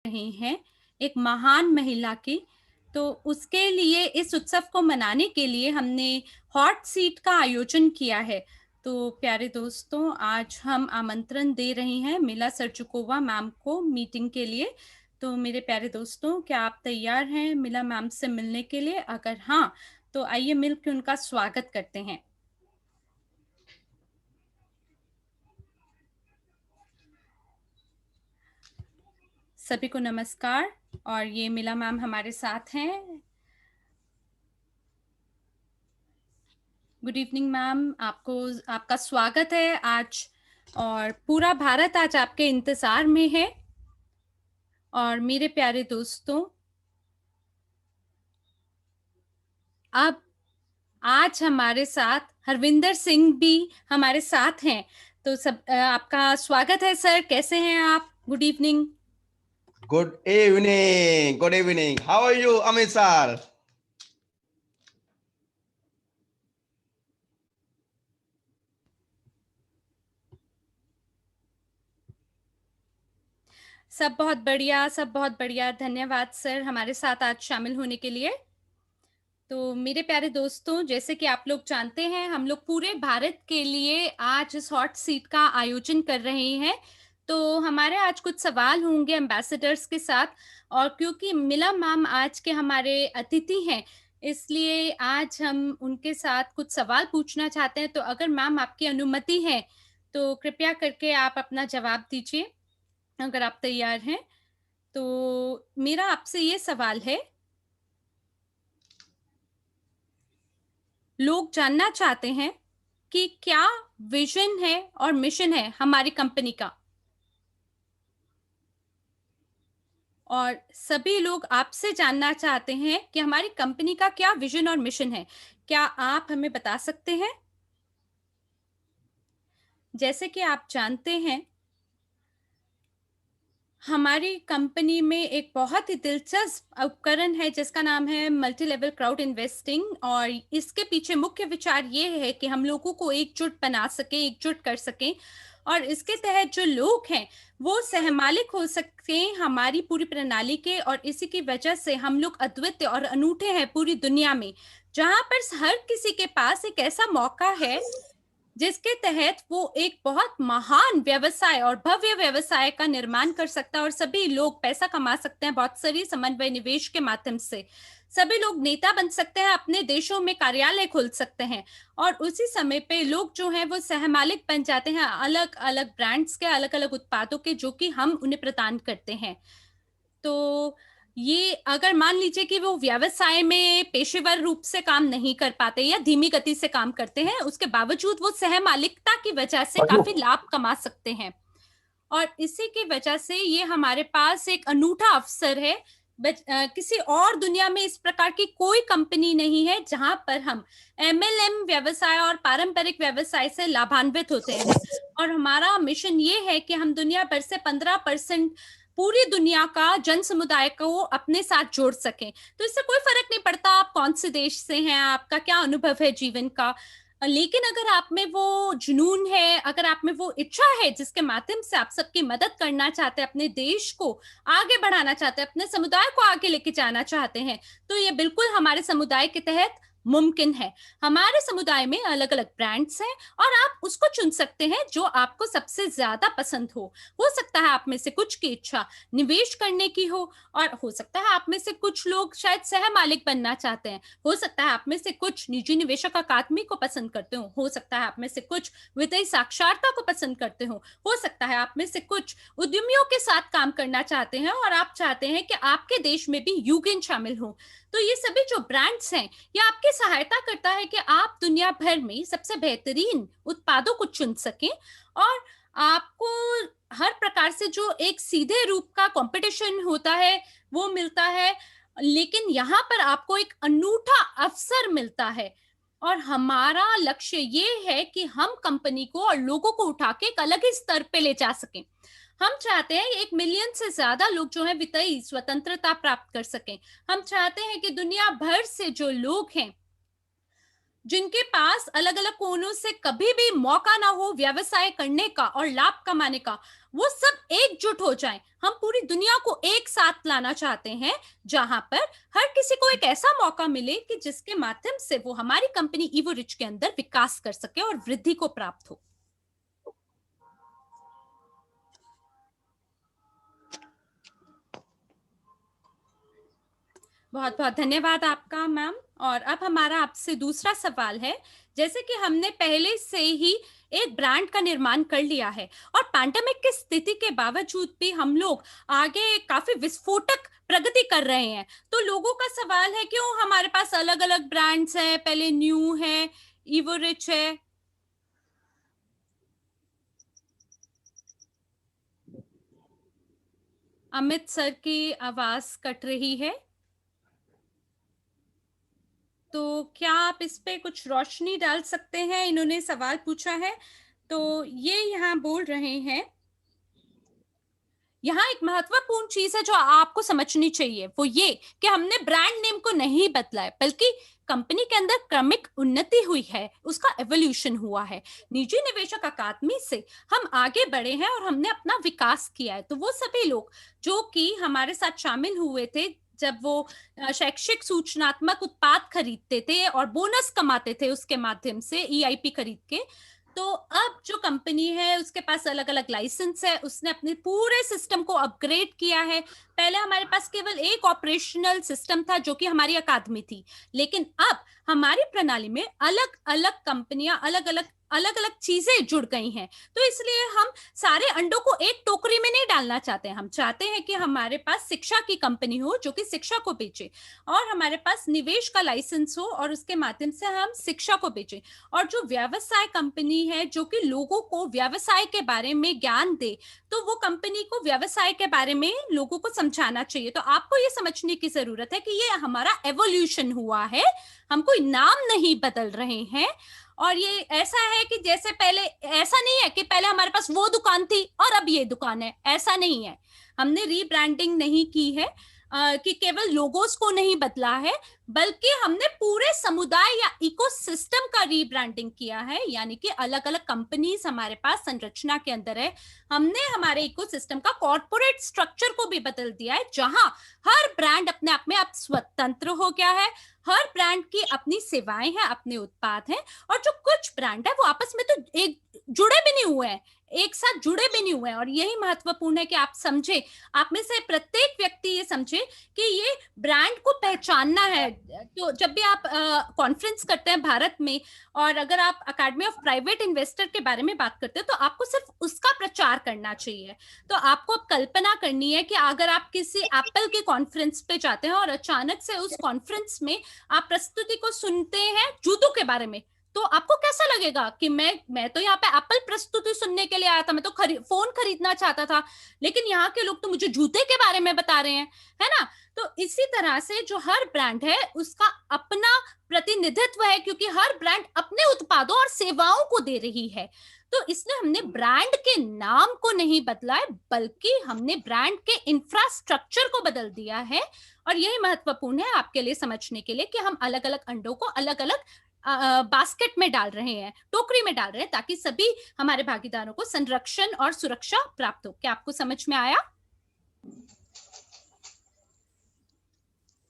रही हैं एक महान महिला की। तो उसके लिए इस उत्सव को मनाने के लिए हमने हॉट सीट का आयोजन किया है। तो प्यारे दोस्तों, आज हम आमंत्रण दे रही हैं मिला सर्जुकोवा मैम को मीटिंग के लिए। तो मेरे प्यारे दोस्तों, क्या आप तैयार हैं मिला मैम से मिलने के लिए? अगर हाँ, तो आइए मिलकर उनका स्वागत करते हैं। सभी को नमस्कार। और ये मिला मैम हमारे साथ हैं। गुड इवनिंग मैम, आपका स्वागत है आज। और पूरा भारत आज आपके इंतजार में है। और मेरे प्यारे दोस्तों, अब आज हमारे साथ हरविंदर सिंह भी हमारे साथ हैं। तो आपका स्वागत है सर। कैसे हैं आप? Good evening. Good evening. Good evening. How are you, Amit sir? सब बहुत बढ़िया, सब बहुत बढ़िया। धन्यवाद सर हमारे साथ आज शामिल होने के लिए। तो मेरे प्यारे दोस्तों, जैसे कि आप लोग जानते हैं, हम लोग पूरे भारत के लिए आज इस हॉट सीट का आयोजन कर रहे हैं। तो हमारे आज कुछ सवाल होंगे एम्बेसडर्स के साथ। और क्योंकि मिला मैम आज के हमारे अतिथि हैं, इसलिए आज हम उनके साथ कुछ सवाल पूछना चाहते हैं। तो अगर मैम आपकी अनुमति है तो कृपया करके आप अपना जवाब दीजिए, अगर आप तैयार हैं। तो मेरा आपसे ये सवाल है, लोग जानना चाहते हैं कि क्या विजन है और मिशन है हमारी कंपनी का। और सभी लोग आपसे जानना चाहते हैं कि हमारी कंपनी का क्या विजन और मिशन है। क्या आप हमें बता सकते हैं? जैसे कि आप जानते हैं, हमारी कंपनी में एक बहुत ही दिलचस्प उपकरण है जिसका नाम है मल्टी लेवल क्राउड इन्वेस्टिंग। और इसके पीछे मुख्य विचार ये है कि हम लोगों को एकजुट बना सके, एकजुट कर सकें। और इसके तहत जो लोग हैं वो सहमालिक हो सकते हैं हमारी पूरी प्रणाली के। और इसी की वजह से हम लोग अद्वितीय और अनूठे हैं पूरी दुनिया में, जहां पर हर किसी के पास एक ऐसा मौका है जिसके तहत वो एक बहुत महान व्यवसाय और भव्य व्यवसाय का निर्माण कर सकता है। और सभी लोग पैसा कमा सकते हैं बहुत सारी समन्वय निवेश के माध्यम से। सभी लोग नेता बन सकते हैं, अपने देशों में कार्यालय खोल सकते हैं। और उसी समय पे लोग जो हैं वो सहमालिक बन जाते हैं अलग अलग ब्रांड्स के, अलग अलग उत्पादों के, जो कि हम उन्हें प्रदान करते हैं। तो ये अगर मान लीजिए कि वो व्यवसाय में पेशेवर रूप से काम नहीं कर पाते या धीमी गति से काम करते हैं, उसके बावजूद वो सहमालिकता की वजह से काफी लाभ कमा सकते हैं। और इसी की वजह से ये हमारे पास एक अनूठा अवसर है। किसी और दुनिया में इस प्रकार की कोई कंपनी नहीं है जहां पर हम एमएलएम व्यवसाय और पारंपरिक व्यवसाय से लाभान्वित होते हैं। और हमारा मिशन ये है कि हम दुनिया भर से 15% पूरी दुनिया का जन समुदाय को अपने साथ जोड़ सकें। तो इससे कोई फर्क नहीं पड़ता आप कौन से देश से हैं, आपका क्या अनुभव है जीवन का। लेकिन अगर आप में वो जुनून है, अगर आप में वो इच्छा है जिसके माध्यम से आप सबकी मदद करना चाहते हैं, अपने देश को आगे बढ़ाना चाहते हैं, अपने समुदाय को आगे लेके जाना चाहते हैं, तो ये बिल्कुल हमारे समुदाय के तहत मुमकिन है। हमारे समुदाय में अलग अलग ब्रांड्स हैं और आप उसको चुन सकते हैं जो आपको सबसे ज्यादा पसंद हो सकता है आप में से कुछ की इच्छा निवेश करने की और हो सकता है आप में से कुछ लोग शायद सह मालिक बनना चाहते हैं। हो सकता है आप में से कुछ निजी निवेशक अकादमी को पसंद करते हो सकता है आप में से कुछ वित्तीय साक्षरता को पसंद करते हो सकता है आप में से कुछ उद्यमियों के साथ काम करना चाहते हैं और आप चाहते हैं कि आपके देश में भी यूगेन शामिल हो। तो ये सभी जो ब्रांड्स हैं, ये आपकी सहायता करता है कि आप दुनिया भर में सबसे बेहतरीन उत्पादों को चुन सकें। और आपको हर प्रकार से जो एक सीधे रूप का कंपटीशन होता है वो मिलता है, लेकिन यहाँ पर आपको एक अनूठा अवसर मिलता है। और हमारा लक्ष्य ये है कि हम कंपनी को और लोगों को उठा के एक अलग ही स्तर पे ले जा सकें। हम चाहते हैं 1 मिलियन से ज्यादा लोग जो है वित्तीय स्वतंत्रता प्राप्त कर सकें। हम चाहते हैं कि दुनिया भर से जो लोग हैं जिनके पास अलग अलग कोनों से कभी भी मौका ना हो व्यवसाय करने का और लाभ कमाने का, वो सब एकजुट हो जाएं। हम पूरी दुनिया को एक साथ लाना चाहते हैं, जहां पर हर किसी को एक ऐसा मौका मिले कि जिसके माध्यम से वो हमारी कंपनी ईवो रिच के अंदर विकास कर सके और वृद्धि को प्राप्त हो। बहुत बहुत धन्यवाद आपका मैम। और अब हमारा आपसे दूसरा सवाल है, जैसे कि हमने पहले से ही एक ब्रांड का निर्माण कर लिया है और पैंडेमिक की स्थिति के बावजूद भी हम लोग आगे काफी विस्फोटक प्रगति कर रहे हैं, तो लोगों का सवाल है क्यों हमारे पास अलग अलग ब्रांड्स हैं, पहले न्यू है, ईवो रिच है। अमित सर की आवाज कट रही है, तो क्या आप इस पे कुछ रोशनी डाल सकते हैं? इन्होंने सवाल पूछा है, तो ये यहाँ बोल रहे हैं, यहाँ एक महत्वपूर्ण चीज है जो आपको समझनी चाहिए, वो ये कि हमने ब्रांड नेम को नहीं बदला है, बल्कि कंपनी के अंदर क्रमिक उन्नति हुई है, उसका एवोल्यूशन हुआ है। निजी निवेशक अकादमी से हम आगे बढ़े हैं और हमने अपना विकास किया है। तो वो सभी लोग जो कि हमारे साथ शामिल हुए थे जब वो शैक्षिक सूचनात्मक उत्पाद खरीदते थे और बोनस कमाते थे उसके माध्यम से ईआईपी खरीद के, तो अब जो कंपनी है उसके पास अलग अलग लाइसेंस है, उसने अपने पूरे सिस्टम को अपग्रेड किया है। पहले हमारे पास केवल एक ऑपरेशनल सिस्टम था जो कि हमारी अकादमी थी, लेकिन अब हमारी प्रणाली में अलग अलग कंपनियां अलग अलग चीजें जुड़ गई हैं। तो इसलिए हम सारे अंडों को एक टोकरी में नहीं डालना चाहते, हम चाहते हैं कि हमारे पास शिक्षा की कंपनी हो जो कि शिक्षा को बेचे, और हमारे पास निवेश का लाइसेंस हो और उसके माध्यम से हम शिक्षा को बेचें, और जो व्यवसाय कंपनी है जो कि लोगों को व्यवसाय के बारे में ज्ञान दे, तो वो कंपनी को व्यवसाय के बारे में लोगों को समझाना चाहिए। तो आपको ये समझने की जरूरत है कि ये हमारा एवोल्यूशन हुआ है, हम कोई नाम नहीं बदल रहे हैं। और ये ऐसा है कि जैसे पहले, ऐसा नहीं है कि पहले हमारे पास वो दुकान थी और अब ये दुकान है, ऐसा नहीं है। हमने रीब्रांडिंग नहीं की है, कि केवल लोगोस को नहीं बदला है, बल्कि हमने पूरे समुदाय या इकोसिस्टम का रीब्रांडिंग किया है, यानी कि अलग अलग कंपनीज हमारे पास संरचना के अंदर है। हमने हमारे इकोसिस्टम का कॉर्पोरेट स्ट्रक्चर को भी बदल दिया है, जहां हर ब्रांड अपने आप में अब स्वतंत्र हो गया है, हर ब्रांड की अपनी सेवाएं हैं, अपने उत्पाद हैं, और जो कुछ ब्रांड है वो आपस में तो एक जुड़े भी नहीं हुए हैं, एक साथ जुड़े भी नहीं हुए हैं। और यही महत्वपूर्ण है कि आप समझे, आप में से प्रत्येक व्यक्ति ये समझे कि ये ब्रांड को पहचानना है। तो जब भी आप कॉन्फ्रेंस करते हैं भारत में, और अगर आप अकेडमी ऑफ प्राइवेट इन्वेस्टर के बारे में बात करते हैं, तो आपको सिर्फ उसका प्रचार करना चाहिए। तो आपको अब कल्पना करनी है कि अगर आप किसी एप्पल के कॉन्फ्रेंस पे जाते हैं और अचानक से उस कॉन्फ्रेंस में आप प्रस्तुति को सुनते हैं जूतों के बारे में, तो आपको कैसा लगेगा कि मैं तो यहाँ पे एप्पल प्रस्तुति सुनने के लिए आया था, मैं तो फोन खरीदना चाहता था, लेकिन यहाँ के लोग तो मुझे जूते के बारे में बता रहे हैं, है ना? तो इसी तरह से जो हर ब्रांड है उसका अपना प्रतिनिधित्व है, क्योंकि हर ब्रांड अपने उत्पादों और सेवाओं को दे रही है। तो इसलिए हमने ब्रांड के नाम को नहीं बदला है, बल्कि हमने ब्रांड के इंफ्रास्ट्रक्चर को बदल दिया है। और यही महत्वपूर्ण है आपके लिए समझने के लिए कि हम अलग अलग अंडों को अलग अलग बास्केट में डाल रहे हैं, टोकरी में डाल रहे हैं, ताकि सभी हमारे भागीदारों को संरक्षण और सुरक्षा प्राप्त हो। क्या आपको समझ में आया?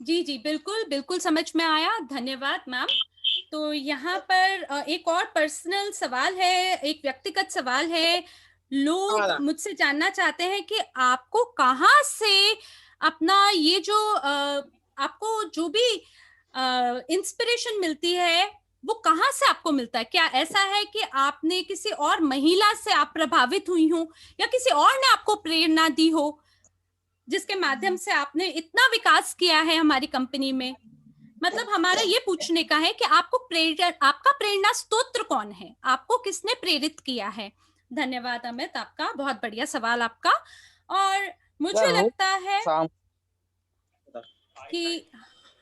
जी जी, बिल्कुल बिल्कुल समझ में आया, धन्यवाद मैम। तो यहाँ पर एक और पर्सनल सवाल है, एक व्यक्तिगत सवाल है। लोग मुझसे जानना चाहते हैं कि आपको कहाँ से अपना ये जो आपको जो भी इंस्पिरेशन मिलती है, वो कहाँ से आपको मिलता है? क्या ऐसा है कि आपने किसी और महिला से आप प्रभावित हुई हो, या किसी और ने आपको प्रेरणा दी हो, जिसके माध्यम से आपने इतना विकास किया है हमारी कंपनी में? मतलब हमारा ये पूछने का है कि आपका प्रेरणा स्तोत्र कौन है, आपको किसने प्रेरित किया है? धन्यवाद अमित, आपका बहुत बढ़िया सवाल आपका। और मुझे लगता है कि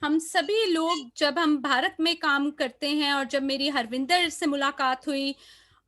हम सभी लोग, जब हम भारत में काम करते हैं, और जब मेरी हरविंदर से मुलाकात हुई,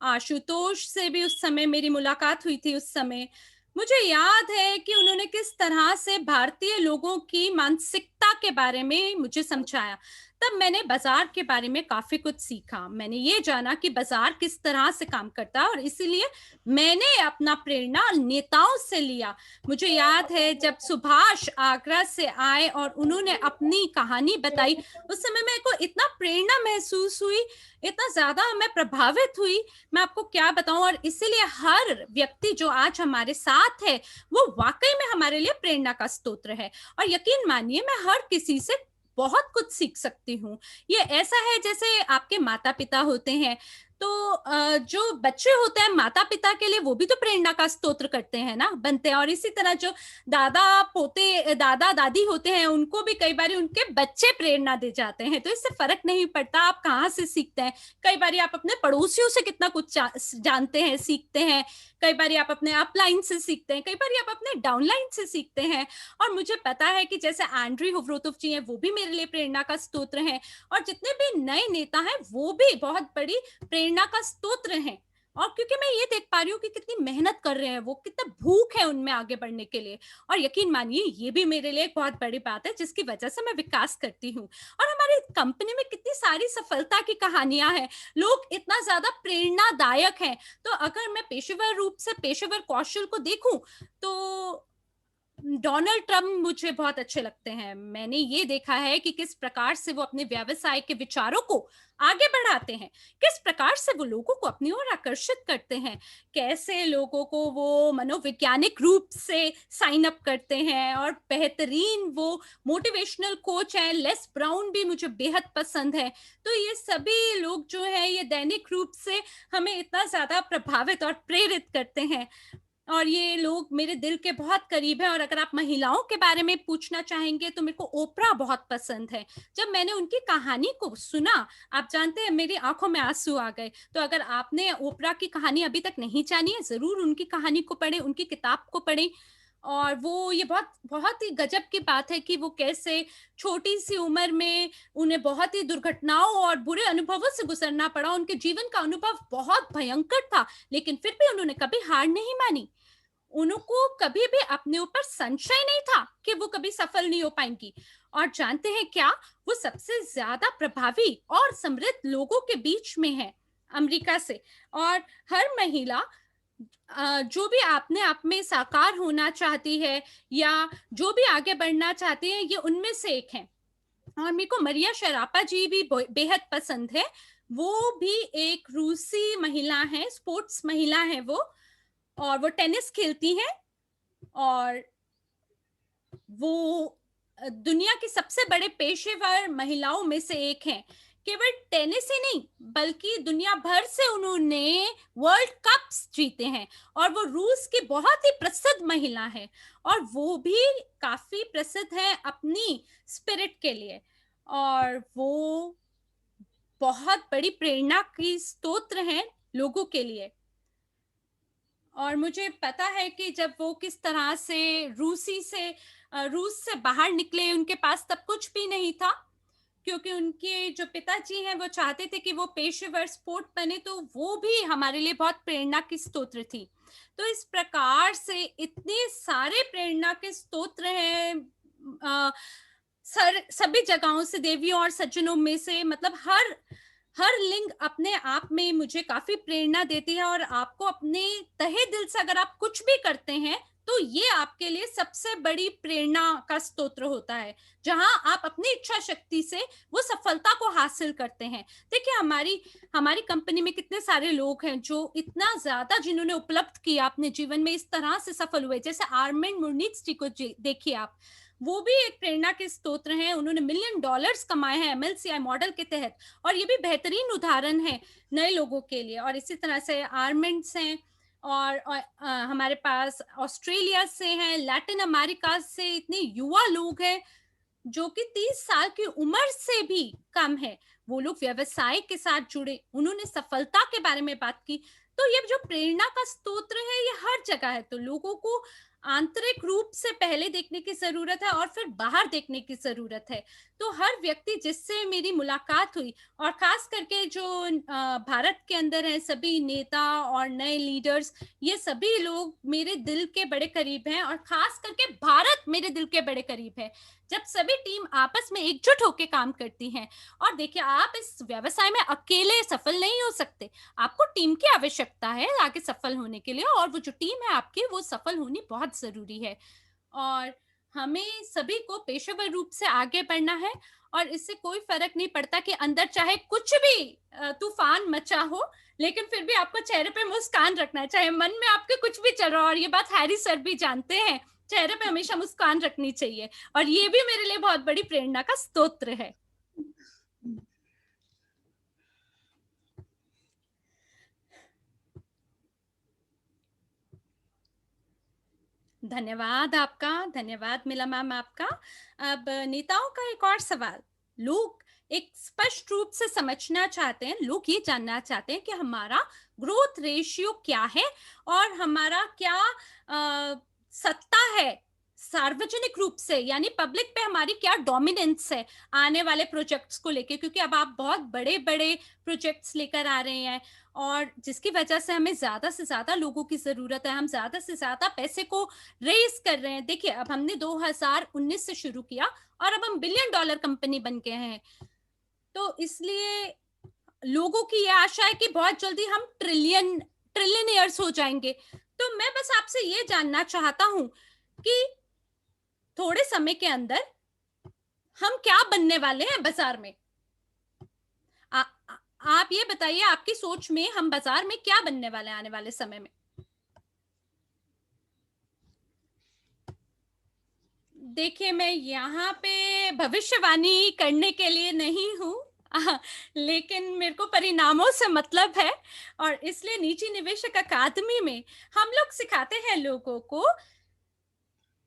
आशुतोष से भी उस समय मेरी मुलाकात हुई थी, उस समय मुझे याद है कि उन्होंने किस तरह से भारतीय लोगों की मानसिकता के बारे में मुझे समझाया। तब मैंने बाजार के बारे में काफी कुछ सीखा। मैंने ये जाना कि बाजार किस तरह से काम करता है और इसीलिए मैंने अपना प्रेरणा नेताओं से लिया। मुझे याद है जब सुभाष आगरा से आए और उन्होंने अपनी कहानी बताई, उस समय मेरे को इतना प्रेरणा महसूस हुई, इतना ज्यादा मैं प्रभावित हुई, मैं आपको क्या बताऊं। और इसीलिए हर व्यक्ति जो आज हमारे साथ है वो वाकई में हमारे लिए प्रेरणा का स्रोत है। और यकीन मानिए मैं हर किसी से बहुत कुछ सीख सकती हूँ। ये ऐसा है जैसे आपके माता पिता होते हैं, तो जो बच्चे होते हैं माता पिता के लिए वो भी तो प्रेरणा का स्तोत्र करते हैं ना, बनते हैं। और इसी तरह जो दादा दादी होते हैं उनको भी कई बार उनके बच्चे प्रेरणा दे जाते हैं। तो इससे फर्क नहीं पड़ता आप कहाँ से सीखते हैं। कई बार आप अपने पड़ोसियों से कितना कुछ जानते हैं, सीखते हैं। कई बार आप अपने अपलाइन से सीखते हैं, कई बार आप अपने डाउनलाइन से सीखते हैं। और मुझे पता है कि जैसे एंड्री होवरोटोव जी हैं, वो भी मेरे लिए प्रेरणा का स्तोत्र हैं। और जितने भी नए नेता हैं वो भी बहुत बड़ी प्रेरणा का स्तोत्र हैं। और क्योंकि मैं ये देख पा रही हूँ कि कितनी मेहनत कर रहे हैं वो, कितना भूख है उनमें आगे बढ़ने के लिए। और यकीन मानिए ये भी मेरे लिए एक बहुत बड़ी बात है जिसकी वजह से मैं विकास करती हूँ। और हमारी कंपनी में कितनी सारी सफलता की कहानियां हैं, लोग इतना ज्यादा प्रेरणादायक हैं। तो अगर मैं पेशेवर रूप से पेशेवर कौशल को देखूं तो डोनाल्ड ट्रम्प मुझे बहुत अच्छे लगते हैं। मैंने ये देखा है कि किस प्रकार से वो अपने व्यवसाय के विचारों को आगे बढ़ाते हैं, किस प्रकार से वो लोगों को अपनी ओर आकर्षित करते हैं, कैसे लोगों को वो मनोवैज्ञानिक रूप से साइन अप करते हैं। और बेहतरीन वो मोटिवेशनल कोच हैं, लेस ब्राउन भी मुझे बेहद पसंद है। तो ये सभी लोग जो है ये दैनिक रूप से हमें इतना ज्यादा प्रभावित और प्रेरित करते हैं। और ये लोग मेरे दिल के बहुत करीब हैं। और अगर आप महिलाओं के बारे में पूछना चाहेंगे तो मेरे को ओपरा बहुत पसंद है। जब मैंने उनकी कहानी को सुना, आप जानते हैं मेरी आंखों में आंसू आ गए। तो अगर आपने ओपरा की कहानी अभी तक नहीं जानी है, जरूर उनकी कहानी को पढ़ें, उनकी किताब को पढ़ें। और वो ये बहुत बहुत ही गजब की बात है कि वो कैसे छोटी सी उम्र में उन्हें बहुत ही दुर्घटनाओं और बुरे अनुभवों से गुजरना पड़ा। उनके जीवन का अनुभव बहुत भयंकर था, लेकिन फिर भी उन्होंने कभी हार नहीं मानी। उनको कभी भी अपने ऊपर संशय नहीं था कि वो कभी सफल नहीं हो पाएंगी। और जानते हैं क्या, वो सबसे ज्यादा प्रभावी और समृद्ध लोगों के बीच में है अमेरिका से। और हर महिला जो भी अपने आप में साकार होना चाहती है या जो भी आगे बढ़ना चाहती है, ये उनमें से एक है। और मेरे को मरिया शरापा जी भी बेहद पसंद है। वो भी एक रूसी महिला है, स्पोर्ट्स महिला है वो। और वो टेनिस खेलती हैं। और वो दुनिया की सबसे बड़े पेशेवर महिलाओं में से एक हैं। केवल टेनिस ही नहीं बल्कि दुनिया भर से उन्होंने वर्ल्ड कप्स जीते हैं। और वो रूस की बहुत ही प्रसिद्ध महिला है। और वो भी काफी प्रसिद्ध है अपनी स्पिरिट के लिए। और वो बहुत बड़ी प्रेरणा की स्तोत्र हैं लोगों के लिए। और मुझे पता है कि जब वो किस तरह से रूस से बाहर निकले, उनके पास तब कुछ भी नहीं था, क्योंकि उनके जो पिताजी हैं वो चाहते थे कि वो पेशेवर स्पोर्ट बने। तो वो भी हमारे लिए बहुत प्रेरणा की स्तोत्र थी। तो इस प्रकार से इतने सारे प्रेरणा के स्तोत्र हैं सभी जगहों से, देवियों और सज्जनों में से। मतलब हर लिंग अपने आप में मुझे काफी प्रेरणा देती है। और आपको अपने तहे दिल से अगर आप कुछ भी करते हैं तो ये आपके लिए सबसे बड़ी प्रेरणा का स्तोत्र होता है, जहां आप अपनी इच्छा शक्ति से वो सफलता को हासिल करते हैं। देखिए हमारी कंपनी में कितने सारे लोग हैं जो इतना ज्यादा जिन्होंने उपलब्ध किया अपने जीवन में, इस तरह से सफल हुए। जैसे आर्मिन मुर्निक्स जी को देखिए आप, वो भी एक प्रेरणा के स्तोत्र हैं। उन्होंने $1 मिलियन कमाए हैं MLCI मॉडल के तहत। और ये भी बेहतरीन उदाहरण है नए लोगों के लिए। और इसी तरह से आर्मेंट्स हैं। और हमारे पास ऑस्ट्रेलिया से हैं, लैटिन अमेरिका से इतने युवा लोग हैं जो कि 30 साल की उम्र से भी कम है। वो लोग व्यवसाय के साथ जुड़े, उन्होंने सफलता के बारे में बात की। तो ये जो प्रेरणा का स्तोत्र है ये हर जगह है। तो लोगों को आंतरिक रूप से पहले देखने की जरूरत है और फिर बाहर देखने की जरूरत है। तो हर व्यक्ति जिससे मेरी मुलाकात हुई, और खास करके जो भारत के अंदर है, सभी नेता और नए लीडर्स, ये सभी लोग मेरे दिल के बड़े करीब हैं, और खास करके भारत मेरे दिल के बड़े करीब है। जब सभी टीम आपस में एकजुट होकर काम करती हैं, और देखिए आप इस व्यवसाय में अकेले सफल नहीं हो सकते, आपको टीम की आवश्यकता है आगे सफल होने के लिए, और वो जो टीम है आपकी वो सफल होनी बहुत जरूरी है। और हमें सभी को पेशेवर रूप से आगे बढ़ना है, और इससे कोई फर्क नहीं पड़ता कि अंदर चाहे कुछ भी तूफान मचा हो, लेकिन फिर भी आपको चेहरे पे मुस्कान रखना है, चाहे मन में आपके कुछ भी चल रहा हो। और ये बात हैरी सर भी जानते हैं, चेहरे पे हमेशा मुस्कान रखनी चाहिए, और ये भी मेरे लिए बहुत बड़ी प्रेरणा का स्तोत्र है। धन्यवाद आपका, धन्यवाद मिला मैम आपका। अब नेताओं का एक और सवाल। लोग एक स्पष्ट रूप से समझना चाहते हैं, लोग ये जानना चाहते हैं कि हमारा ग्रोथ रेशियो क्या है, और हमारा क्या सत्ता है सार्वजनिक रूप से, यानी पब्लिक पे हमारी क्या डोमिनेंस है आने वाले प्रोजेक्ट्स को लेके, क्योंकि अब आप बहुत बड़े बड़े प्रोजेक्ट्स लेकर आ रहे हैं, और जिसकी वजह से हमें ज्यादा से ज्यादा लोगों की जरूरत है, हम ज्यादा से ज्यादा पैसे को रेस कर रहे हैं। देखिए अब हमने 2019 से शुरू किया, और अब हम बिलियन डॉलर कंपनी बन गए हैं। तो इसलिए लोगों की यह आशा है कि बहुत जल्दी हम ट्रिलियनियर्स हो जाएंगे। तो मैं बस आपसे ये जानना चाहता हूं कि थोड़े समय के अंदर हम क्या बनने वाले हैं बाजार में। आप ये बताइए, आपकी सोच में हम बाजार में क्या बनने वाले हैं आने वाले समय में। देखिए मैं यहाँ पे भविष्यवाणी करने के लिए नहीं हूँ, लेकिन मेरे को परिणामों से मतलब है, और इसलिए निजी निवेशक अकादमी में हम लोग सिखाते हैं लोगों को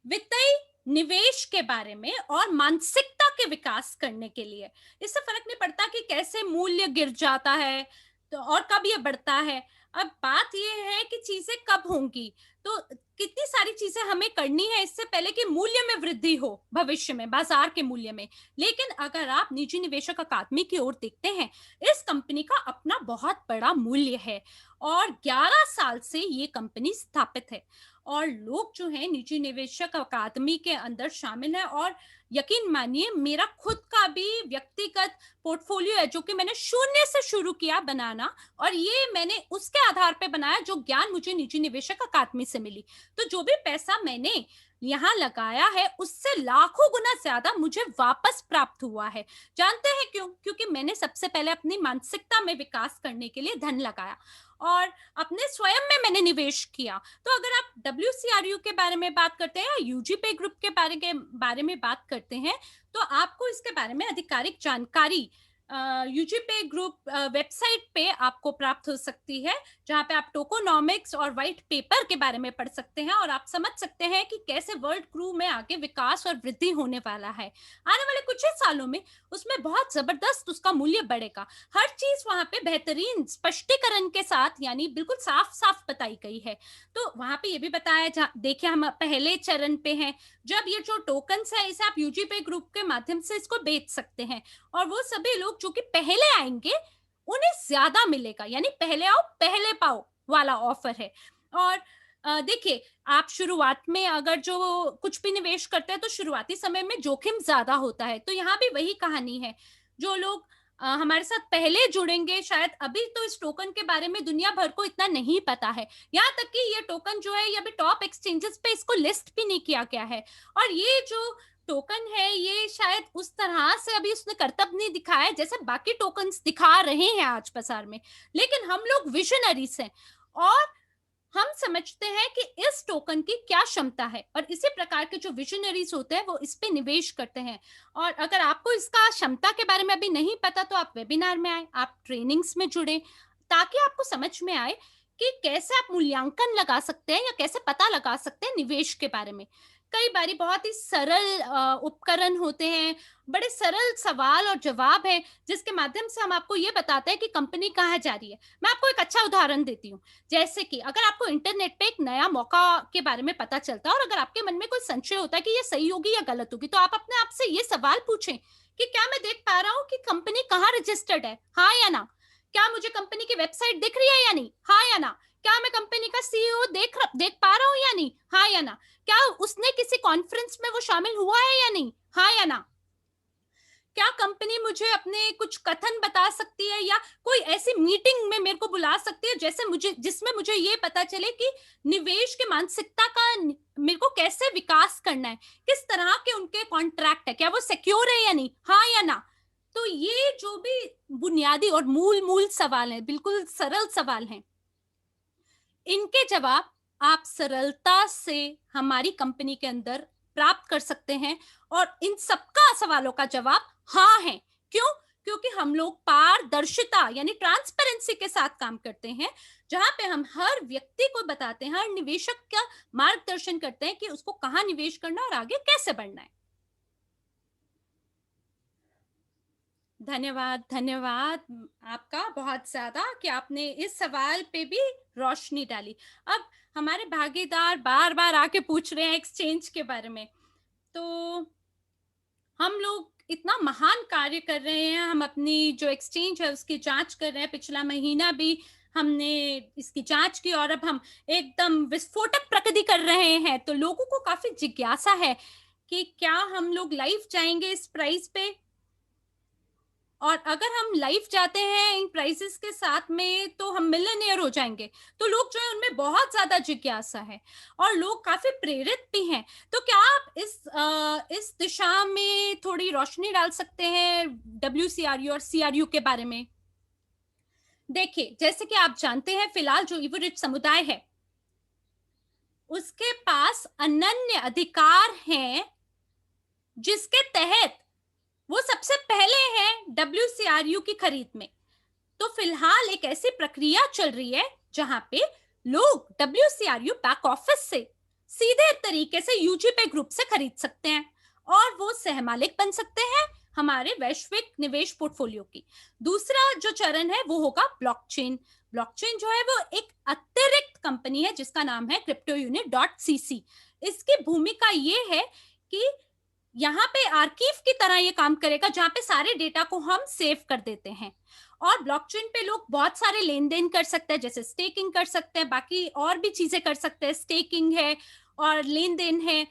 वित्तीय निवेश के बारे में और मानसिकता के विकास करने के लिए। इससे फर्क नहीं पड़ता कि कैसे मूल्य गिर जाता है तो और कब ये बढ़ता है। अब बात ये है कि चीजें कब होंगी, तो कितनी सारी चीजें हमें करनी है इससे पहले कि मूल्य में वृद्धि हो भविष्य में, बाजार के मूल्य में। लेकिन अगर आप निजी निवेशक अकादमी की ओर देखते हैं, इस कंपनी का अपना बहुत बड़ा मूल्य है, और 11 साल से ये कंपनी स्थापित है, और लोग जो हैं निजी निवेशक अकादमी के अंदर शामिल हैं। और यकीन मानिए मेरा खुद का भी व्यक्तिगत पोर्टफोलियो है जो कि मैंने शून्य से शुरू किया बनाना, और ये मैंने उसके आधार पे बनाया जो ज्ञान मुझे निजी निवेशक अकादमी से मिली। तो जो भी पैसा मैंने यहाँ लगाया है उससे लाखों गुना ज्यादा मुझे वापस प्राप्त हुआ है। जानते हैं क्यों? क्योंकि मैंने सबसे पहले अपनी मानसिकता में विकास करने के लिए धन लगाया, और अपने स्वयं में मैंने निवेश किया। तो अगर आप WCRU के बारे में बात करते हैं या यूजीपे ग्रुप के बारे में बात करते हैं, तो आपको इसके बारे में आधिकारिक जानकारी यूजीपे ग्रुप वेबसाइट पे आपको प्राप्त हो सकती है, जहां पे आप टोकोनॉमिक्स और व्हाइट पेपर के बारे में पढ़ सकते हैं, और आप समझ सकते हैं कि कैसे वर्ल्ड क्रू में आगे विकास और वृद्धि होने वाला है आने वाले कुछ ही सालों में। उसमें बहुत जबरदस्त उसका मूल्य बढ़ेगा। हर चीज वहां पे बेहतरीन स्पष्टीकरण के साथ, यानी बिल्कुल साफ साफ बताई गई है। तो वहां पे ये भी बताया, देखिए हम पहले चरण पे हैं, जब ये जो टोकन्स है इसे आप यूजीपे ग्रुप के माध्यम से इसको बेच सकते हैं, और वो सभी लोग जो कि पहले आएंगे उन्हें ज्यादा मिलेगा, यानी पहले आओ पहले पाओ वाला ऑफर है। और देखिए आप शुरुआत में अगर जो कुछ भी निवेश करते हैं तो शुरुआती समय में जोखिम ज्यादा होता है, तो यहाँ भी वही कहानी है। जो लोग हमारे साथ पहले जुड़ेंगे, शायद अभी तो इस टोकन के बारे में दुनिया भर को इतना नहीं पता है, यहाँ तक कि ये टोकन जो है ये अभी टॉप एक्सचेंजेस पे इसको लिस्ट भी नहीं किया गया है। और ये जो टोकन है ये शायद उस तरह से अभी उसने करतब नहीं दिखाया है जैसे बाकी टोकन्स दिखा रहे हैं आज बाजार में, लेकिन हम लोग विजनरीज हैं, और हम समझते हैं कि इस टोकन की क्या क्षमता है, और इसी प्रकार के जो विजनरीज होते हैं वो इस पे निवेश करते हैं। और अगर आपको इसका क्षमता के बारे में अभी नहीं पता तो आप वेबिनार में आए, आप ट्रेनिंग्स में जुड़े, ताकि आपको समझ में आए कि कैसे आप मूल्यांकन लगा सकते हैं या कैसे पता लगा सकते हैं निवेश के बारे में। कई बारी बहुत ही सरल उपकरण होते हैं, बड़े सरल सवाल और जवाब हैं, जिसके माध्यम से हम आपको ये बताते हैं कि कंपनी कहाँ जा रही है। मैं आपको एक अच्छा उदाहरण देती हूँ, जैसे कि अगर आपको इंटरनेट पे एक नया मौका के बारे में पता चलता है और अगर आपके मन में कोई संशय होता है कि ये सही होगी या गलत होगी, तो आप अपने आप से ये सवाल पूछें कि क्या मैं देख पा रहा हूँ कि कंपनी कहाँ रजिस्टर्ड है? हाँ या ना? क्या मुझे कंपनी की वेबसाइट दिख रही है या नहीं? हाँ या ना? क्या मैं कंपनी का सीईओ देख पा रहा हूँ या नहीं? हाँ या ना? क्या उसने किसी कॉन्फ्रेंस में वो शामिल हुआ है या नहीं? हाँ या ना? क्या कंपनी मुझे अपने कुछ कथन बता सकती है या कोई ऐसी मीटिंग में मेरे को बुला सकती है जैसे मुझे जिसमें मुझे ये पता चले कि निवेश के मानसिकता का मेरे को कैसे विकास करना है, किस तरह के उनके कॉन्ट्रैक्ट है, क्या वो सिक्योर है या नहीं, हाँ या ना? तो ये जो भी बुनियादी और मूल मूल सवाल है, बिल्कुल सरल सवाल हैं, इनके जवाब आप सरलता से हमारी कंपनी के अंदर प्राप्त कर सकते हैं और इन सबका सवालों का जवाब हाँ है। क्यों? क्योंकि हम लोग पारदर्शिता यानी ट्रांसपेरेंसी के साथ काम करते हैं, जहां पे हम हर व्यक्ति को बताते हैं, हर निवेशक का मार्गदर्शन करते हैं कि उसको कहाँ निवेश करना है और आगे कैसे बढ़ना है। धन्यवाद, धन्यवाद आपका बहुत ज़्यादा कि आपने इस सवाल पे भी रोशनी डाली। अब हमारे भागीदार बार-बार आके पूछ रहे हैं एक्सचेंज के बारे में। तो हम लोग इतना महान कार्य कर रहे हैं, हम अपनी जो एक्सचेंज है उसकी जाँच कर रहे हैं। पिछला महीना भी हमने इसकी जाँच की और अब हम एकदम विस्फोटक प्रगति कर रहे हैं। तो लोगों को काफ़ी जिज्ञासा है कि क्या हम लोग लाइव जाएँगे इस प्राइस पे? और अगर हम लाइव जाते हैं इन प्राइसेस के साथ में तो हम मिलियनेयर हो जाएंगे। तो लोग जो है उनमें बहुत ज्यादा जिज्ञासा है और लोग काफी प्रेरित भी हैं। तो क्या आप इस दिशा में थोड़ी रोशनी डाल सकते हैं WCRU और CRU के बारे में? देखिए, जैसे कि आप जानते हैं फिलहाल जो इवोरिच समुदाय है उसके पास अनन्य अधिकार हैं, जिसके तहत वो सबसे पहले हैं WCRU की खरीद में। तो फिलहाल एक ऐसी प्रक्रिया चल रही है जहां पे लोग WCRU बैक ऑफिस से सीधे तरीके से यूजीपे ग्रुप से खरीद सकते हैं और वो सहमालिक बन सकते हैं हमारे वैश्विक निवेश पोर्टफोलियो की। दूसरा जो चरण है वो होगा ब्लॉकचेन। ब्लॉकचेन जो है वो एक अतिरिक्त कंपनी है जिसका नाम है CryptoUnit.cc। इसकी भूमिका ये है कि यहाँ पे आर्कीव की तरह ये काम करेगा जहां पे सारे डेटा को हम सेव कर देते हैं और ब्लॉकचेन पे लोग बहुत सारे लेन देन कर सकते हैं, जैसे स्टेकिंग कर सकते हैं, बाकी और भी चीजें कर सकते हैं। स्टेकिंग है और लेन देन है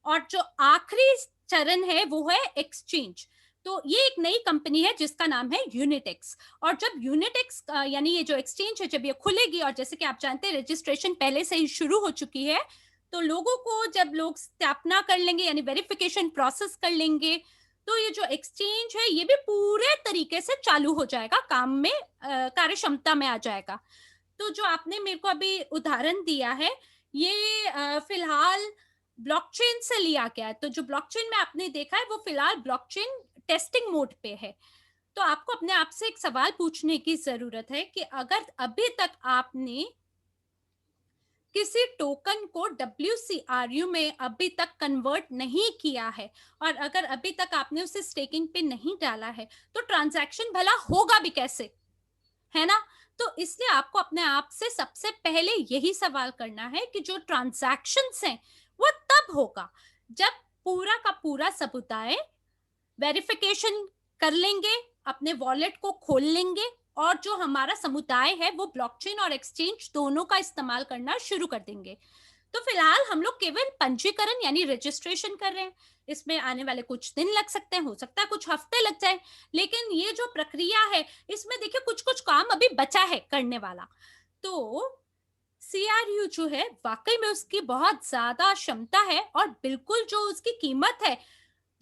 और जो आखिरी चरण है वो है एक्सचेंज। तो ये एक नई कंपनी है जिसका नाम है यूनिटेक्स और जब यूनिटेक्स यानी ये जो एक्सचेंज है जब ये खुलेगी और जैसे कि आप जानते हैं रजिस्ट्रेशन पहले से ही शुरू हो चुकी है, तो लोगों को जब लोग स्थापना कर लेंगे यानी वेरिफिकेशन प्रोसेस कर लेंगे तो ये जो एक्सचेंज है ये भी पूरे तरीके से चालू हो जाएगा, काम में कार्यक्षमता में आ जाएगा। तो जो आपने मेरे को अभी उदाहरण दिया है ये फिलहाल ब्लॉकचेन से लिया गया है। तो जो ब्लॉकचेन में आपने देखा है वो फिलहाल ब्लॉकचेन टेस्टिंग मोड पे है। तो आपको अपने आप से एक सवाल पूछने की जरूरत है कि अगर अभी तक आपने किसी टोकन को WCRU में अभी तक कन्वर्ट नहीं किया है और अगर अभी तक आपने उसे स्टेकिंग पे नहीं डाला है तो ट्रांजैक्शन भला होगा भी कैसे, है ना? तो इसलिए आपको अपने आप से सबसे पहले यही सवाल करना है कि जो ट्रांजैक्शंस हैं वो तब होगा जब पूरा का पूरा समुदाय वेरिफिकेशन कर लेंगे, अपने वॉलेट को खोल लेंगे और जो हमारा समुदाय है वो ब्लॉकचेन और एक्सचेंज दोनों का इस्तेमाल करना शुरू कर देंगे। तो फिलहाल हम लोग केवल पंजीकरण यानी रजिस्ट्रेशन कर रहे हैं। इसमें आने वाले कुछ दिन लग सकते हैं, हो सकता है कुछ हफ्ते लग जाए, लेकिन ये जो प्रक्रिया है इसमें देखिए कुछ कुछ काम अभी बचा है करने वाला। तो CRU जो है वाकई में उसकी बहुत ज्यादा क्षमता है और बिल्कुल जो उसकी कीमत है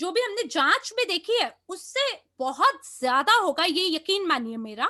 जो भी हमने जांच में देखी है उससे बहुत ज्यादा होगा, ये यकीन मानिए मेरा।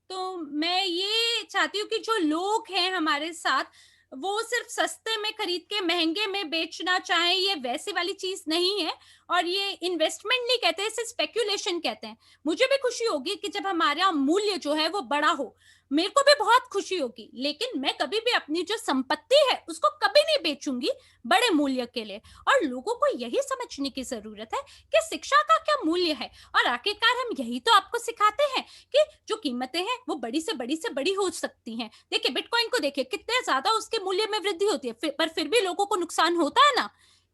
तो मैं ये चाहती हूँ कि जो लोग हैं हमारे साथ वो सिर्फ सस्ते में खरीद के महंगे में बेचना चाहें, ये वैसी वाली चीज नहीं है और ये इन्वेस्टमेंट नहीं कहते, इसे स्पेक्यूलेशन कहते हैं। मुझे भी खुशी होगी कि जब हमारा मूल्य जो है वो बड़ा हो, मेरे को भी बहुत खुशी होगी, लेकिन मैं कभी भी अपनी जो संपत्ति है उसको कभी नहीं बेचूंगी बड़े मूल्य के लिए। और लोगों को यही समझने की जरूरत है कि शिक्षा का क्या मूल्य है, और आखिरकार हम यही तो आपको सिखाते हैं कि जो कीमतें हैं वो बड़ी से बड़ी हो सकती हैं। देखिए बिटकॉइन को देखिए, कितने ज्यादा उसके मूल्य में वृद्धि होती है, पर फिर भी लोगों को नुकसान होता है ना।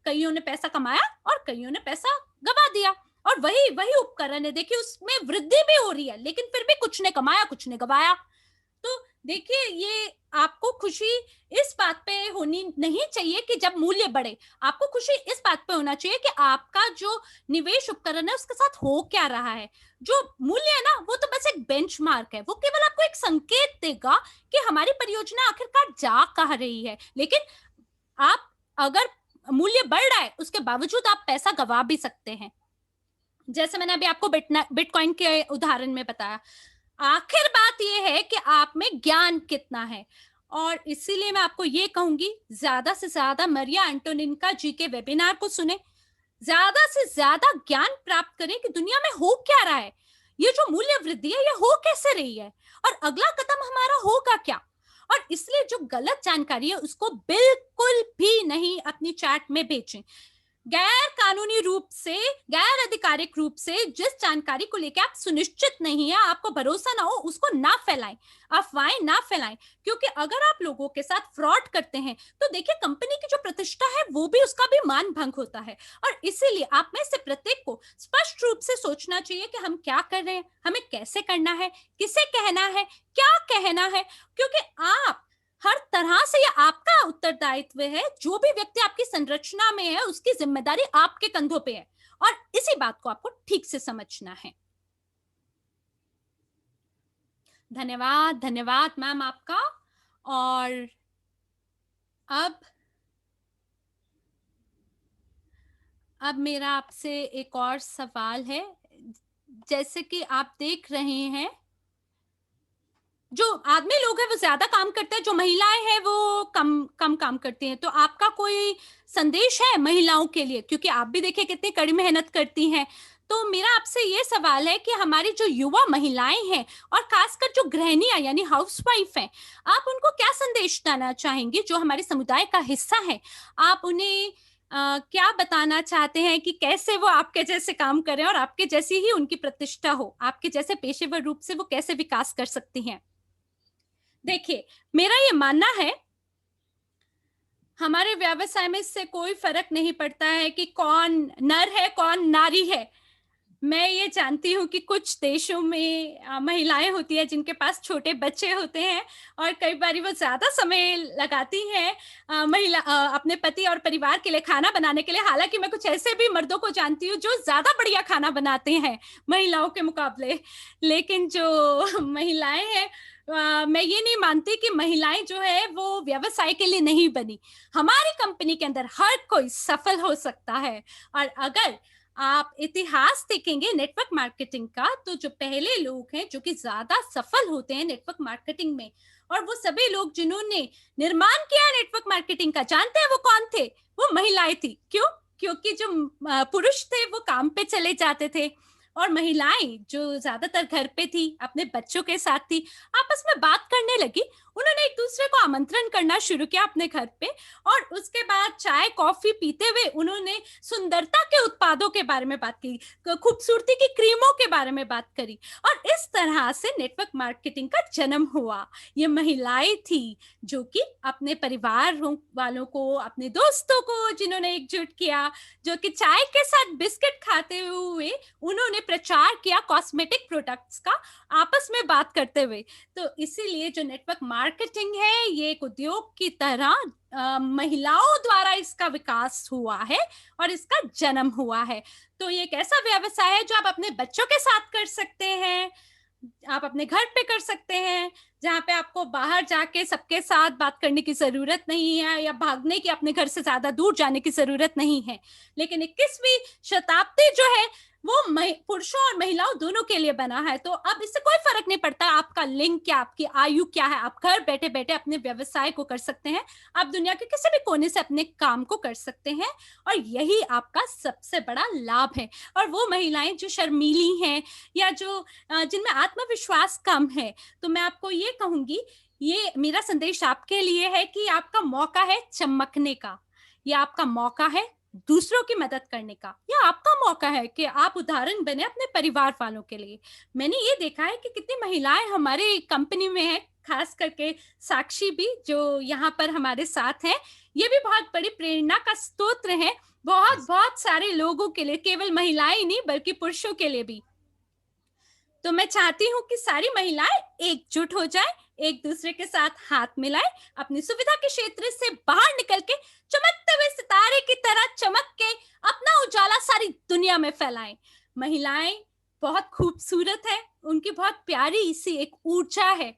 कईयों ने पैसा कमाया और कईयों ने पैसा गवा दिया। और वही वही उपकरण है, देखिए उसमें वृद्धि भी हो रही है, लेकिन फिर भी कुछ ने कमाया कुछ ने गवाया। तो देखिए ये आपको खुशी इस बात पे होनी नहीं चाहिए कि जब मूल्य बढ़े, आपको खुशी इस बात पे होना चाहिए कि आपका जो निवेश उपकरण है उसके साथ हो क्या रहा है। जो मूल्य है ना वो तो बस एक बेंचमार्क है, वो केवल आपको एक संकेत देगा कि हमारी परियोजना आखिरकार जा कहाँ रही है। लेकिन आप अगर मूल्य बढ़ रहा है उसके बावजूद आप पैसा गवा भी सकते हैं, जैसे मैंने अभी आपको बिटकॉइन के उदाहरण में बताया। आखिर बात यह है कि आप में ज्ञान कितना है, और इसीलिए मैं आपको ये कहूंगी ज्यादा से ज्यादा मरिया एंटोनिनका जी के वेबिनार को सुने, ज्यादा से ज्यादा ज्ञान प्राप्त करें कि दुनिया में हो क्या रहा है, ये जो मूल्य वृद्धि है ये हो कैसे रही है, और अगला कदम हमारा होगा क्या। और इसलिए जो गलत जानकारी है उसको बिल्कुल भी नहीं अपनी चैट में भेजें। गैर कानूनी रूप से, गैर आधिकारिक रूप से जिस जानकारी को लेकर आप सुनिश्चित नहीं है, आपको भरोसा ना हो, उसको ना फैलाएं, अफवाहें ना फैलाएं। क्योंकि अगर आप लोगों के साथ फ्रॉड करते हैं तो देखिए कंपनी की जो प्रतिष्ठा है वो भी, उसका भी मान भंग होता है। और इसीलिए आप में से प्रत्येक को स्पष्ट रूप से सोचना चाहिए कि हम क्या कर रहे हैं, हमें कैसे करना है, किसे कहना है, क्या कहना है। क्योंकि आप हर तरह से ये आपका उत्तरदायित्व है, जो भी व्यक्ति आपकी संरचना में है उसकी जिम्मेदारी आपके कंधों पे है, और इसी बात को आपको ठीक से समझना है। धन्यवाद, धन्यवाद मैम आपका। और अब मेरा आपसे एक और सवाल है। जैसे कि आप देख रहे हैं जो आदमी लोग हैं वो ज्यादा काम करते हैं, जो महिलाएं हैं वो कम कम काम करती हैं। तो आपका कोई संदेश है महिलाओं के लिए, क्योंकि आप भी देखिए कितनी कड़ी मेहनत करती हैं। तो मेरा आपसे ये सवाल है कि हमारी जो युवा महिलाएं हैं और खासकर जो गृहिणियां यानी हाउसवाइफ हैं, आप उनको क्या संदेश देना चाहेंगे जो हमारे समुदाय का हिस्सा है। आप उन्हें क्या बताना चाहते हैं कि कैसे वो आपके जैसे काम करें और आपके जैसी ही उनकी प्रतिष्ठा हो, आपके जैसे पेशेवर रूप से वो कैसे विकास कर सकती हैं। देखिए मेरा ये मानना है, हमारे व्यवसाय में इससे कोई फर्क नहीं पड़ता है कि कौन नर है कौन नारी है। मैं ये जानती हूँ कि कुछ देशों में महिलाएं होती हैं जिनके पास छोटे बच्चे होते हैं, और कई बार वो ज्यादा समय लगाती हैं अपने पति और परिवार के लिए खाना बनाने के लिए। हालांकि मैं कुछ ऐसे भी मर्दों को जानती हूँ जो ज्यादा बढ़िया खाना बनाते हैं महिलाओं के मुकाबले। लेकिन जो महिलाएं हैं, मैं ये नहीं मानती कि महिलाएं जो है वो व्यवसाय के लिए नहीं बनी। हमारी कंपनी के अंदर हर कोई सफल हो सकता है। और अगर आप इतिहास देखेंगे नेटवर्क मार्केटिंग का, तो जो पहले लोग हैं जो कि ज्यादा सफल होते हैं नेटवर्क मार्केटिंग में, और वो सभी लोग जिन्होंने निर्माण किया नेटवर्क मार्केटिंग का, जानते हैं वो कौन थे? वो महिलाएं थी। क्यों? क्योंकि जो पुरुष थे वो काम पे चले जाते थे, और महिलाएं जो ज्यादातर घर पे थी अपने बच्चों के साथ थी, आपस में बात करने लगी। उन्होंने एक दूसरे को आमंत्रण करना शुरू किया अपने घर पे, और उसके बाद चाय कॉफी पीते हुए उन्होंने सुंदरता के उत्पादों के बारे में बात की, खूबसूरती की क्रीमों के बारे में बात करी, और इस तरह से नेटवर्क मार्केटिंग का जन्म हुआ। ये महिलाएं थी जो कि अपने परिवार वालों को, अपने दोस्तों को जिन्होंने एकजुट किया, जो कि चाय के साथ बिस्किट खाते हुए उन्होंने प्रचार किया कॉस्मेटिक प्रोडक्ट्स का, आपस में बात करते हुए। तो इसीलिए जो नेटवर्क मार्केटिंग है ये एक उद्योग की तरह महिलाओं द्वारा इसका विकास हुआ है और इसका जन्म हुआ है। तो ये एक ऐसा व्यवसाय है जो आप अपने बच्चों के साथ कर सकते हैं, आप अपने घर पे कर सकते हैं, जहाँ पे आपको बाहर जाके सबके साथ बात करने की जरूरत नहीं है, या भागने की, अपने घर से ज्यादा दूर जाने की जरूरत नहीं है। लेकिन 21वीं शताब्दी जो है वो पुरुषों और महिलाओं दोनों के लिए बना है। तो अब इससे कोई फर्क नहीं पड़ता आपका लिंग क्या, आपकी आयु क्या है, आप घर बैठे बैठे अपने व्यवसाय को कर सकते हैं, आप दुनिया के किसी भी कोने से अपने काम को कर सकते हैं, और यही आपका सबसे बड़ा लाभ है। और वो महिलाएं जो शर्मीली हैं या जो जिनमें आत्मविश्वास कम है, तो मैं आपको ये कहूंगी, ये मेरा संदेश आपके लिए है कि आपका मौका है चमकने का, ये आपका मौका है दूसरों की मदद करने का, या आपका मौका है कि आप उदाहरण बने अपने परिवार वालों के लिए। मैंने ये देखा है कि कितनी महिलाएं हमारे कंपनी में हैं, खास करके साक्षी भी जो यहाँ पर हमारे साथ हैं, ये भी बहुत बड़ी प्रेरणा का स्रोत है बहुत Yes. बहुत सारे लोगों के लिए, केवल महिलाएं ही नहीं बल्कि पुरुषों के लिए भी। तो मैं चाहती हूँ कि सारी महिलाएं एकजुट हो जाएं, एक दूसरे के साथ हाथ मिलाएं, अपनी सुविधा के क्षेत्र से बाहर निकल के चमकते हुए सितारे की तरह चमक के अपना उजाला सारी दुनिया में फैलाएं। महिलाएं बहुत खूबसूरत है, उनकी बहुत प्यारी सी एक ऊर्जा है,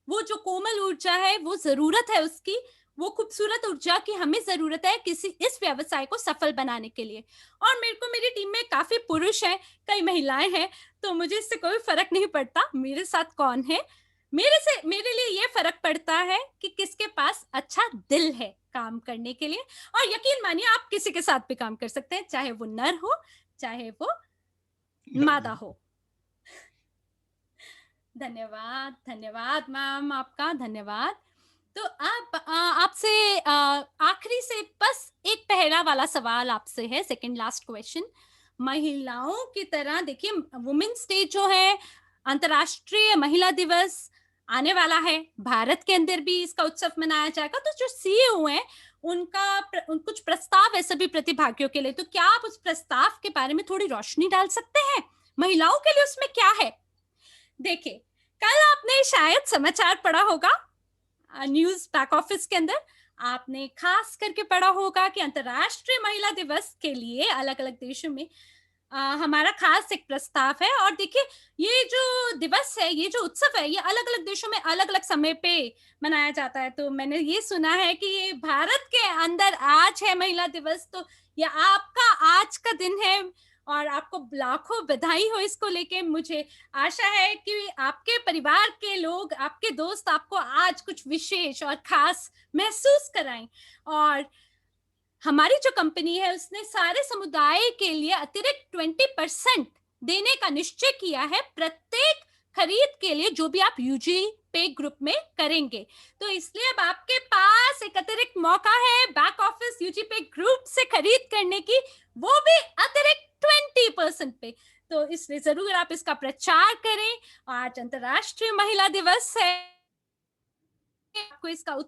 वो जो कोमल ऊर्जा है, वो जरूरत है उसकी, वो खूबसूरत ऊर्जा की हमें जरूरत है किसी इस व्यवसाय को सफल बनाने के लिए। और मेरे को मेरी टीम में काफी पुरुष हैं, कई महिलाएं हैं, तो मुझे इससे कोई फर्क नहीं पड़ता मेरे साथ कौन है। मेरे लिए ये फर्क पड़ता है कि किसके पास अच्छा दिल है काम करने के लिए। और यकीन मानिए आप किसी के साथ भी काम कर सकते हैं, चाहे वो नर हो चाहे वो मादा हो। धन्यवाद, धन्यवाद मैम, आपका धन्यवाद। तो आप आपसे आखिरी से बस एक पहला वाला सवाल आपसे है, सेकंड लास्ट क्वेश्चन। महिलाओं की तरह देखिए, वुमेन्स डे जो है, अंतर्राष्ट्रीय महिला दिवस आने वाला है, भारत के अंदर भी इसका उत्सव मनाया जाएगा। तो जो सीईओ हैं कुछ प्रस्ताव है सभी प्रतिभागियों के लिए, तो क्या आप उस प्रस्ताव के बारे में थोड़ी रोशनी डाल सकते हैं? महिलाओं के लिए उसमें क्या है? देखिए, कल आपने शायद समाचार पढ़ा होगा, न्यूज बैक ऑफिस के अंदर आपने खास करके पढ़ा होगा कि अंतर्राष्ट्रीय महिला दिवस के लिए अलग अलग देशों में हमारा खास एक प्रस्ताव है। और देखिए, ये जो दिवस है, ये जो उत्सव है, ये अलग अलग देशों में अलग अलग समय पे मनाया जाता है। तो मैंने ये सुना है कि ये भारत के अंदर आज है महिला दिवस, तो ये आपका आज का दिन है, और आपको लाखों बधाई हो इसको लेके। मुझे आशा है कि आपके परिवार के लोग, आपके दोस्त आपको आज कुछ विशेष और खास महसूस कराएं। और हमारी जो कंपनी है उसने सारे समुदाय के लिए अतिरिक्त 20% देने का निश्चय किया है प्रत्येक खरीद के लिए, जो भी आप यूजी पे ग्रुप में करेंगे। तो इसलिए अब आपके पास एक अतिरिक्त मौका है बैक ऑफिस यूजी पे ग्रुप से खरीद करने की, वो भी अतिरिक्त 20% पे। तो इसलिए जरूर आप इसका प्रचार करें। आज अंतर्राष्ट्रीय महिला दिवस है, आपको इसका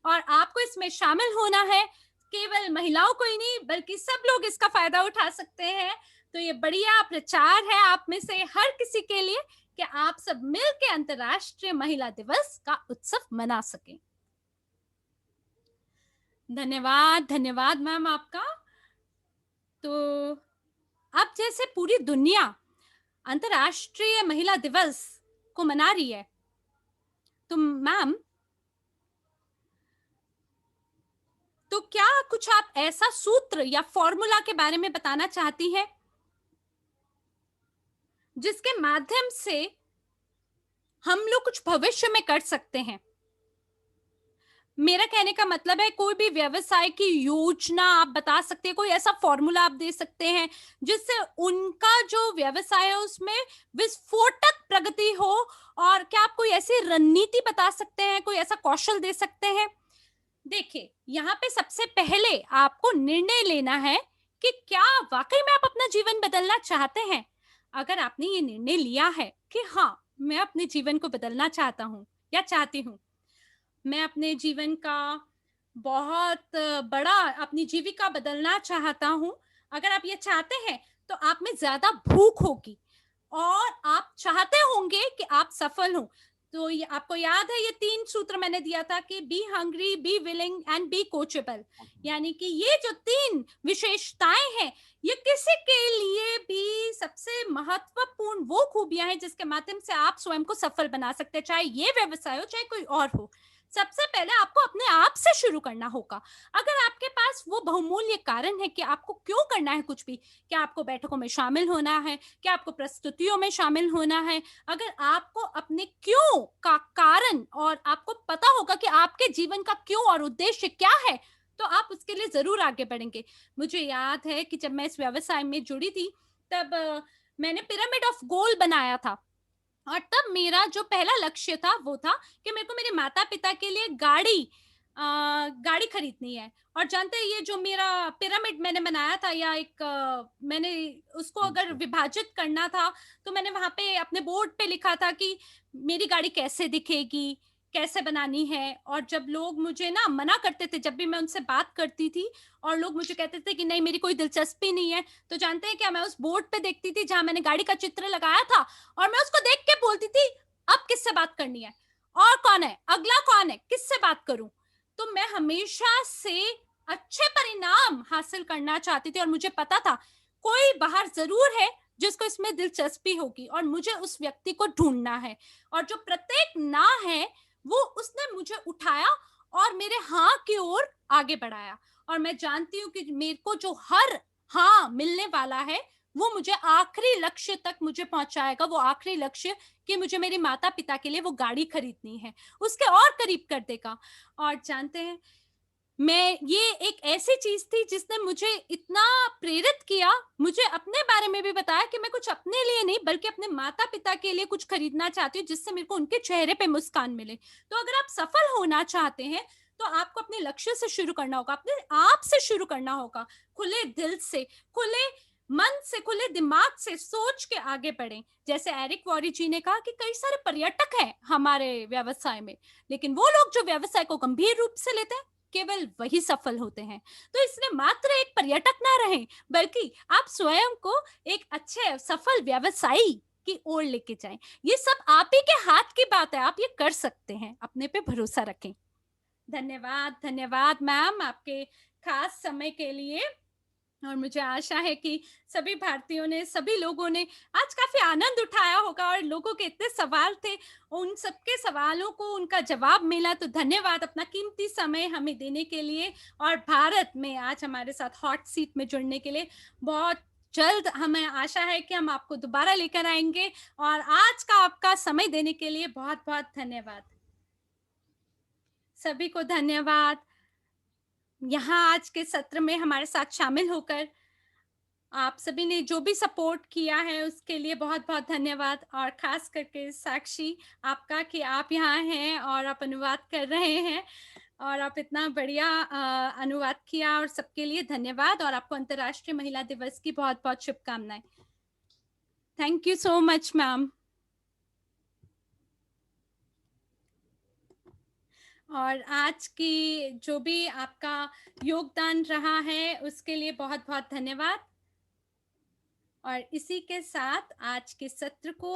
और आपको इसमें शामिल होना है। केवल महिलाओं को ही नहीं बल्कि सब लोग इसका फायदा उठा सकते हैं। तो ये बढ़िया प्रचार है आप में से हर किसी के लिए कि आप सब मिलकर अंतर्राष्ट्रीय महिला दिवस का उत्सव मना सकें। धन्यवाद, धन्यवाद मैम आपका। तो अब जैसे पूरी दुनिया अंतर्राष्ट्रीय महिला दिवस को मना रही है, तो मैम, तो क्या कुछ आप ऐसा सूत्र या फॉर्मूला के बारे में बताना चाहती हैं जिसके माध्यम से हम लोग कुछ भविष्य में कर सकते हैं? मेरा कहने का मतलब है कोई भी व्यवसाय की योजना आप बता सकते हैं, कोई ऐसा फॉर्मूला आप दे सकते हैं जिससे उनका जो व्यवसाय है उसमें विस्फोटक प्रगति हो। और क्या आप कोई ऐसी रणनीति बता सकते हैं, कोई ऐसा कौशल दे सकते हैं? देखिए, यहाँ पे सबसे पहले आपको निर्णय लेना है कि क्या वाकई में आप अपना जीवन बदलना चाहते हैं। अगर आपने ये निर्णय लिया है कि हाँ, मैं अपने जीवन को बदलना चाहता हूँ या चाहती हूँ, मैं अपने जीवन का बहुत बड़ा अपनी जीविका बदलना चाहता हूँ, अगर आप ये चाहते हैं तो आप में ज्यादा भूख होगी और आप चाहते होंगे कि आप सफल हो। तो ये आपको याद है, ये 3 सूत्र मैंने दिया था कि be hungry, be willing and be coachable. यानी कि ये जो 3 विशेषताएं हैं, ये किसी के लिए भी सबसे महत्वपूर्ण वो खूबियां हैं जिसके माध्यम से आप स्वयं को सफल बना सकते हैं, चाहे ये व्यवसाय हो चाहे कोई और हो। सबसे पहले आपको अपने आप से शुरू करना होगा। अगर आपके पास वो बहुमूल्य कारण है कि आपको क्यों करना है कुछ भी, क्या आपको बैठकों में शामिल होना है, क्या आपको प्रस्तुतियों में शामिल होना है, अगर आपको अपने क्यों का कारण और आपको पता होगा कि आपके जीवन का क्यों और उद्देश्य क्या है, तो आप उसके लिए ज़रूर आगे बढ़ेंगे। मुझे याद है कि जब मैं इस व्यवसाय में जुड़ी थी, तब मैंने पिरामिड ऑफ गोल बनाया था। और तब मेरा जो पहला लक्ष्य था वो था कि मेरे को मेरे माता-पिता के लिए गाड़ी खरीदनी है। और जानते हैं, ये जो मेरा पिरामिड मैंने बनाया था, या एक मैंने उसको अगर अच्छा। विभाजित करना था, तो मैंने वहाँ पे अपने बोर्ड पे लिखा था कि मेरी गाड़ी कैसे दिखेगी, कैसे बनानी है। और जब लोग मुझे ना मना करते थे, जब भी मैं उनसे बात करती थी और लोग मुझे कहते थे कि नहीं मेरी कोई दिलचस्पी नहीं है, तो जानते हैं क्या, मैं उस बोर्ड पे देखती थी जहाँ मैंने गाड़ी का चित्र लगाया था, और मैं उसको देख के बोलती थी, अब किससे बात करनी है, और कौन है, अगला कौन है, किससे बात करूं। तो मैं हमेशा से अच्छे परिणाम हासिल करना चाहती थी, और मुझे पता था कोई बाहर जरूर है जिसको इसमें दिलचस्पी होगी, और मुझे उस व्यक्ति को ढूंढना है। और जो प्रत्येक ना है, वो उसने मुझे उठाया और मेरे हाँ की ओर आगे बढ़ाया। और मैं जानती हूँ कि मेरे को जो हर हाँ मिलने वाला है, वो मुझे आखिरी लक्ष्य तक मुझे पहुंचाएगा। वो आखिरी लक्ष्य कि मुझे मेरे माता पिता के लिए वो गाड़ी खरीदनी है, उसके और करीब कर देगा। और जानते हैं, मैं ये एक ऐसी चीज थी जिसने मुझे इतना प्रेरित किया, मुझे अपने बारे में भी बताया कि मैं कुछ अपने लिए नहीं बल्कि अपने माता पिता के लिए कुछ खरीदना चाहती हूँ, जिससे मेरे को उनके चेहरे पे मुस्कान मिले। तो अगर आप सफल होना चाहते हैं, तो आपको अपने लक्ष्य से शुरू करना होगा, अपने आप से शुरू करना होगा। खुले दिल से, खुले मन से, खुले दिमाग से सोच के आगे बढ़ें। जैसे एरिक वॉरी जी ने कहा कि कई सारे पर्यटक हैं हमारे व्यवसाय में, लेकिन वो लोग जो व्यवसाय को गंभीर रूप से लेते हैं, केवल वही सफल होते हैं। तो इसलिए मात्र एक पर्यटक ना रहें, बल्कि आप स्वयं को एक अच्छे सफल व्यवसायी की ओर लेके जाएं। ये सब आप ही के हाथ की बात है, आप ये कर सकते हैं, अपने पे भरोसा रखें। धन्यवाद, धन्यवाद मैम, आपके खास समय के लिए। और मुझे आशा है कि सभी भारतीयों ने, सभी लोगों ने आज काफी आनंद उठाया होगा, और लोगों के इतने सवाल थे, उन सबके सवालों को उनका जवाब मिला। तो धन्यवाद अपना कीमती समय हमें देने के लिए, और भारत में आज हमारे साथ हॉट सीट में जुड़ने के लिए। बहुत जल्द हमें आशा है कि हम आपको दोबारा लेकर आएंगे। और आज का आपका समय देने के लिए बहुत बहुत धन्यवाद। सभी को धन्यवाद, यहाँ आज के सत्र में हमारे साथ शामिल होकर आप सभी ने जो भी सपोर्ट किया है उसके लिए बहुत-बहुत धन्यवाद। और खास करके साक्षी, आपका कि आप यहाँ हैं और आप अनुवाद कर रहे हैं, और आप इतना बढ़िया अनुवाद किया, और सबके लिए धन्यवाद। और आपको अंतर्राष्ट्रीय महिला दिवस की बहुत-बहुत शुभकामनाएं। Thank you so much ma'am. और आज की जो भी आपका योगदान रहा है उसके लिए बहुत-बहुत धन्यवाद। और इसी के साथ आज के सत्र को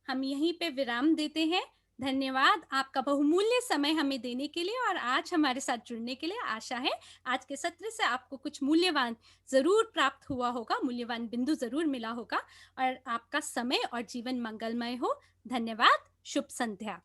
हम यहीं पे विराम देते हैं। धन्यवाद आपका बहुमूल्य समय हमें देने के लिए, और आज हमारे साथ जुड़ने के लिए। आशा है आज के सत्र से आपको कुछ मूल्यवान ज़रूर प्राप्त हुआ होगा, मूल्यवान बिंदु ज़रूर मिला होगा, और आपका समय और जीवन मंगलमय हो। धन्यवाद, शुभ संध्या।